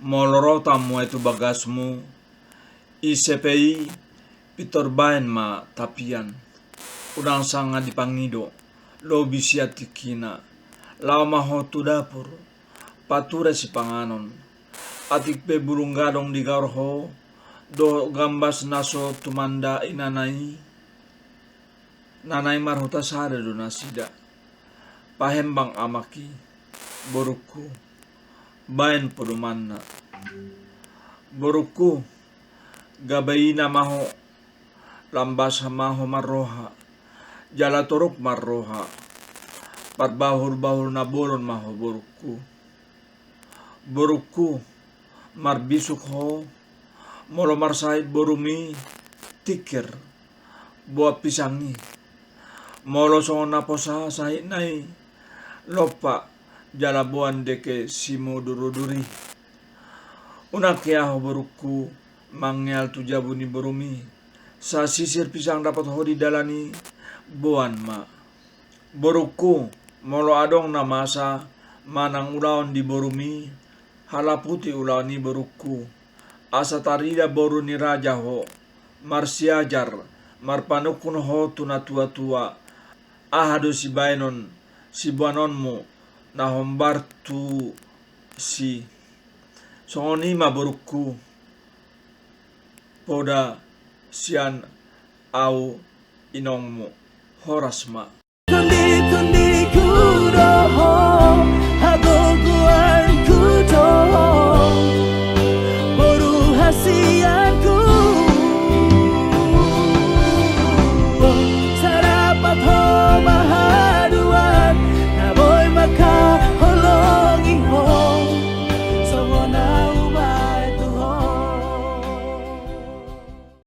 Moloro tamu itu bagasmu, ICPI pitorbain ma tapian. Udang sanga dipangido, lobi siatikina, lau mahotu dapur, pature si panganon. Atik pe burung gadong di garho, do gambas naso tumanda inanai. Nanai marhuta sada do nasida. Pahembang amaki, boruku, bain podumanna. Boruku, gabaina maho, lambasa maho marroha, jala toruk marroha, parbahur-bahur na boron maho boruku. Boruku, marbisuk ho, molo marsait borumi, tikir, buah pisangi, molo songon naposa sahit nai, lopa jala buan deke simo duruduri. Unakiaho boruku, mangyal tu jabuni borumi, sa sisir pisang dapat hodi dalani, buan ma. Boruku, molo adong na masa, manang ulaon di borumi, halaputi ulaon ni boruku, asa tarida boru ni raja ho, marsiajar, marpanukun ho tuna tua-tua, ahado si bainon, si buanonmu, na hombartu si songonima boruku, poda sian au inongmu, horasma. Kundi kuroho, hago kuan kuto.